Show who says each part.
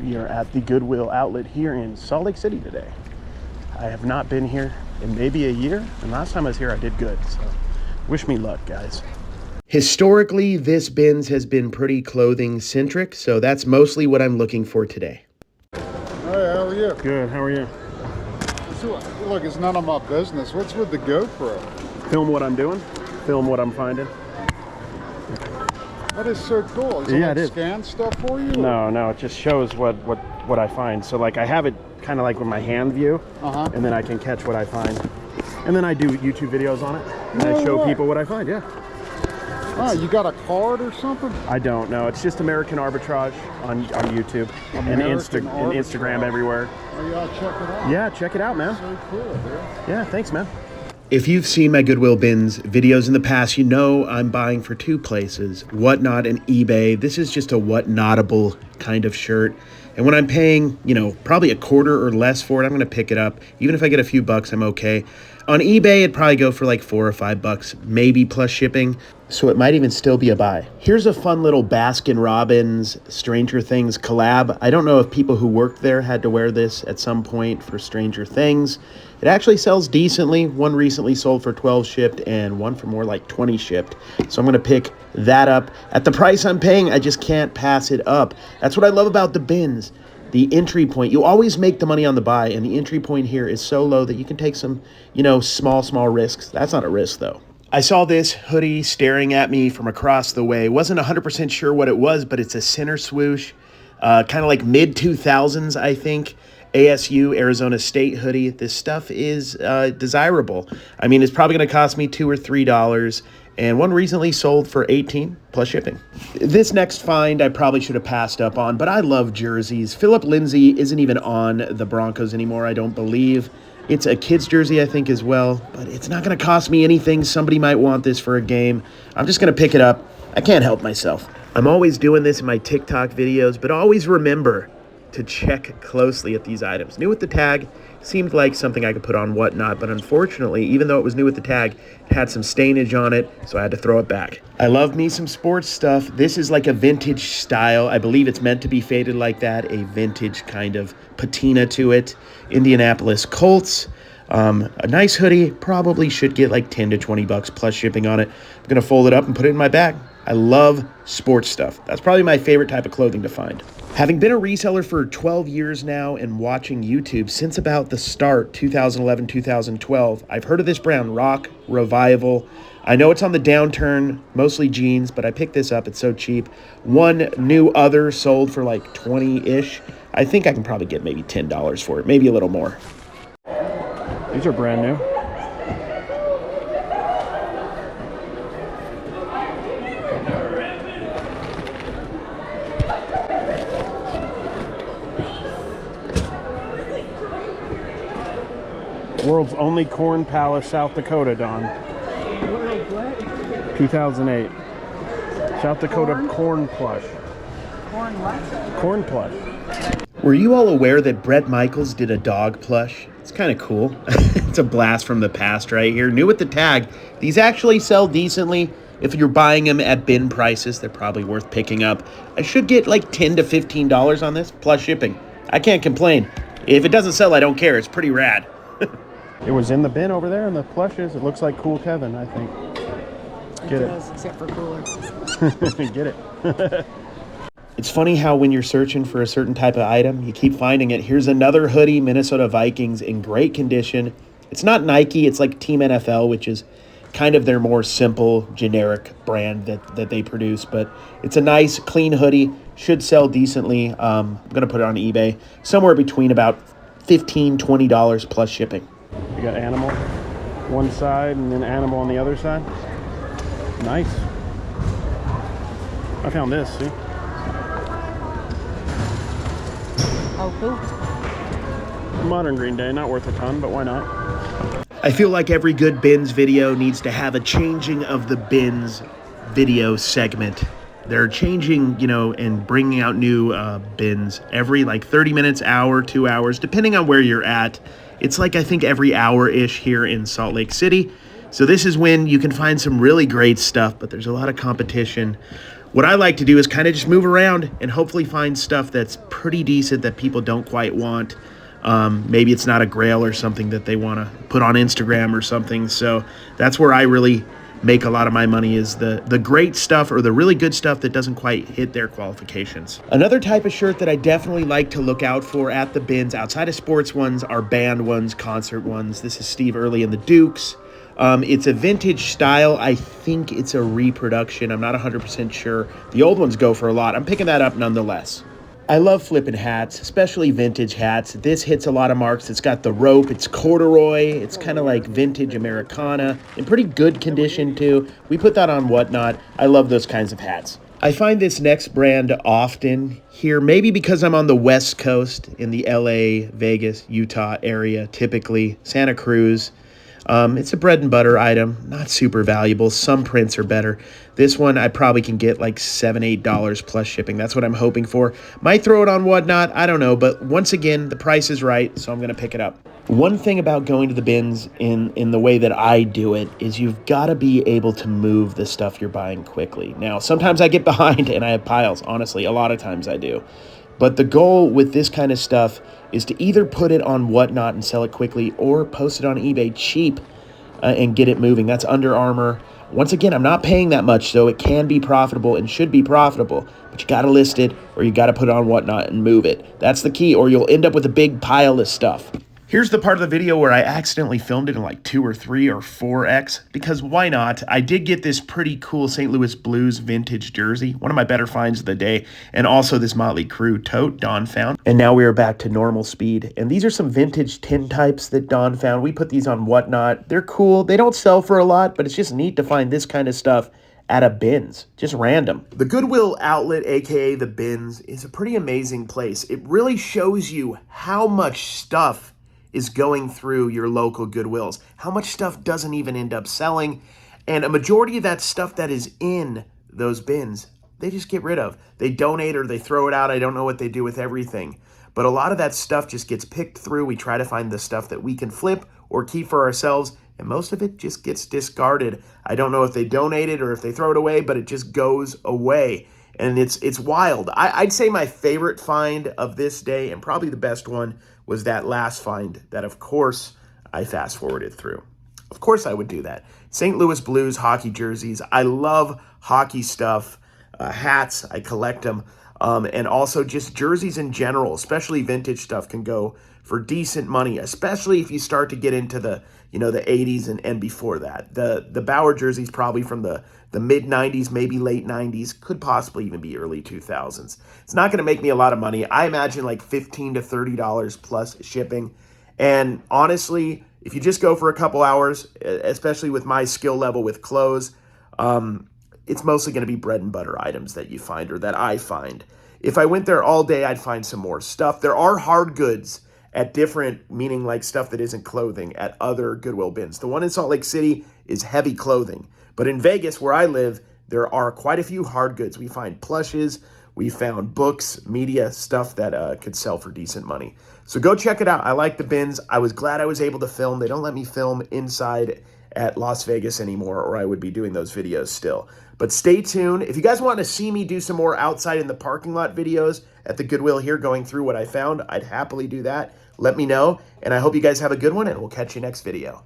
Speaker 1: We are at the Goodwill outlet here in Salt Lake City today. I have not been here in maybe a year, and last time I was here I did good, so wish me luck, guys. Historically, this bins has been pretty clothing centric, so that's mostly what I'm looking for today.
Speaker 2: Hey, how are you?
Speaker 1: Good, how are you?
Speaker 2: So, look, it's none of my business. What's with the GoPro?
Speaker 1: Film what I'm doing, film what I'm finding.
Speaker 2: That is so cool. Is
Speaker 1: Yeah,
Speaker 2: it
Speaker 1: it is.
Speaker 2: Scan stuff for you?
Speaker 1: No, it just shows what I find. So like I have it kind of like with my hand view, and then I can catch what I find. And then I do YouTube videos on it, and I show people what I find, yeah.
Speaker 2: Oh, you got a card or something?
Speaker 1: I don't know. It's just American Arbitrage on YouTube and Instagram everywhere.
Speaker 2: Oh, yeah, check it out.
Speaker 1: Yeah, check it out, man.
Speaker 2: So cool, dude.
Speaker 1: Yeah, thanks, man. If you've seen my Goodwill Bins videos in the past, you know I'm buying for two places, Whatnot and eBay. This is just a Whatnotable kind of shirt. And when I'm paying, probably a quarter or less for it, I'm going to pick it up. Even if I get a few bucks, I'm okay. On eBay, it'd probably go for like $4 or $5, maybe plus shipping. So it might even still be a buy. Here's a fun little Baskin-Robbins Stranger Things collab. I don't know if people who worked there had to wear this at some point for Stranger Things. It actually sells decently. One recently sold for 12 shipped and one for more like 20 shipped. So I'm going to pick that up. At the price I'm paying, I just can't pass it up. That's what I love about the bins. The entry point, you always make the money on the buy, and the entry point here is so low that you can take some, small risks. That's not a risk, though. I saw this hoodie staring at me from across the way. Wasn't 100% sure what it was, but it's a center swoosh, kind of like mid-2000s, I think. ASU, Arizona State hoodie. This stuff is desirable. I mean, it's probably going to cost me $2 or $3. And one recently sold for $18 plus shipping. This next find I probably should have passed up on, but I love jerseys. Philip Lindsay isn't even on the Broncos anymore, I don't believe. It's a kid's jersey, I think, as well, but it's not going to cost me anything. Somebody might want this for a game. I'm just going to pick it up. I can't help myself. I'm always doing this in my TikTok videos, but always remember to check closely at these items. New with the tag, seemed like something I could put on Whatnot, but unfortunately, even though it was new with the tag, it had some stainage on it, so I had to throw it back. I love me some sports stuff. This is like a vintage style. I believe it's meant to be faded like that, a vintage kind of patina to it. Indianapolis Colts. A nice hoodie, probably should get like 10 to 20 bucks plus shipping on it. I'm gonna fold it up and put it in my bag. I love sports stuff. That's probably my favorite type of clothing to find. Having been a reseller for 12 years now and watching YouTube since about the start, 2011, 2012, I've heard of this brand, Rock Revival. I know it's on the downturn, mostly jeans, but I picked this up. It's so cheap. One new other sold for like 20-ish. I think I can probably get maybe $10 for it, maybe a little more. These are brand new. World's only corn palace, South Dakota, Don. 2008. South Dakota corn plush.
Speaker 3: Corn what?
Speaker 1: Corn plush. Were you all aware that Bret Michaels did a dog plush? It's kind of cool. It's a blast from the past right here. New with the tag. These actually sell decently. If you're buying them at bin prices, they're probably worth picking up. I should get like $10 to $15 on this, plus shipping. I can't complain. If it doesn't sell, I don't care. It's pretty rad. It was in the bin over there in the plushes. It looks like Cool Kevin, I think. Get it.
Speaker 3: Does, except for cooler.
Speaker 1: Get it. It's funny how when you're searching for a certain type of item, you keep finding it. Here's another hoodie, Minnesota Vikings, in great condition. It's not Nike. It's like Team NFL, which is kind of their more simple, generic brand that they produce. But it's a nice, clean hoodie. Should sell decently. I'm going to put it on eBay. Somewhere between about $15, $20 plus shipping. You got animal one side and then animal on the other side. Nice. I found this, see?
Speaker 3: Oh, cool.
Speaker 1: Modern Green Day, not worth a ton, but why not? I feel like every good bins video needs to have a changing of the bins video segment. They're changing, and bringing out new bins every like 30 minutes, hour, 2 hours, depending on where you're at. It's like, I think, every hour-ish here in Salt Lake City. So this is when you can find some really great stuff, but there's a lot of competition. What I like to do is kind of just move around and hopefully find stuff that's pretty decent that people don't quite want. Maybe it's not a grail or something that they want to put on Instagram or something. So that's where I really make a lot of my money, is the great stuff or the really good stuff that doesn't quite hit their qualifications. Another type of shirt that I definitely like to look out for at the bins outside of sports ones are band ones, concert ones. This is Steve Early and the Dukes. It's a vintage style. I think it's a reproduction. I'm not 100% sure. The old ones go for a lot. I'm picking that up nonetheless. I love flipping hats, especially vintage hats. This hits a lot of marks. It's got the rope. It's corduroy. It's kind of like vintage Americana. In pretty good condition, too. We put that on Whatnot. I love those kinds of hats. I find this next brand often here, maybe because I'm on the West Coast in the LA, Vegas, Utah area, typically. Santa Cruz. It's a bread and butter item, not super valuable. Some prints are better. This one I probably can get like $7, $8 plus shipping. That's what I'm hoping for. Might throw it on Whatnot, I don't know. But once again, the price is right, so I'm going to pick it up. One thing about going to the bins in the way that I do it is you've got to be able to move the stuff you're buying quickly. Now, sometimes I get behind and I have piles. Honestly, a lot of times I do. But the goal with this kind of stuff is to either put it on Whatnot and sell it quickly or post it on eBay cheap and get it moving. That's Under Armour. Once again, I'm not paying that much, so it can be profitable and should be profitable. But you got to list it or you got to put it on Whatnot and move it. That's the key, or you'll end up with a big pile of stuff. Here's the part of the video where I accidentally filmed it in like 2 or 3 or 4x, because why not? I did get this pretty cool St. Louis Blues vintage jersey, one of my better finds of the day, and also this Motley Crue tote Don found. And now we are back to normal speed. And these are some vintage tin types that Don found. We put these on Whatnot. They're cool. They don't sell for a lot, but it's just neat to find this kind of stuff at a bins, just random. The Goodwill outlet, aka the bins, is a pretty amazing place. It really shows you how much stuff is going through your local Goodwills, how much stuff doesn't even end up selling, and a majority of that stuff that is in those bins, they just get rid of. They donate or they throw it out. I don't know what they do with everything, but a lot of that stuff just gets picked through. We try to find the stuff that we can flip or keep for ourselves, and most of it just gets discarded. I don't know if they donate it or if they throw it away, but it just goes away. And it's wild. I'd say my favorite find of this day, and probably the best one, was that last find that, of course, I fast forwarded through. Of course I would do that. St. Louis Blues hockey jerseys. I love hockey stuff. Hats, I collect them. And also just jerseys in general, especially vintage stuff, can go for decent money, especially if you start to get into the, the 80s and before that. The Bauer jerseys probably from the mid 90s, maybe late 90s, could possibly even be early 2000s. It's not going to make me a lot of money. I imagine like $15 to $30 plus shipping. And honestly, if you just go for a couple hours, especially with my skill level with clothes, it's mostly going to be bread and butter items that you find or that I find. If I went there all day, I'd find some more stuff. There are hard goods at different, meaning like stuff that isn't clothing, at other Goodwill bins. The one in Salt Lake City is heavy clothing. But in Vegas, where I live, there are quite a few hard goods. We find plushes, we found books, media, stuff that could sell for decent money. So go check it out. I like the bins. I was glad I was able to film. They don't let me film inside at Las Vegas anymore, or I would be doing those videos still. But stay tuned. If you guys want to see me do some more outside in the parking lot videos at the Goodwill here, going through what I found, I'd happily do that. Let me know, and I hope you guys have a good one, and we'll catch you next video.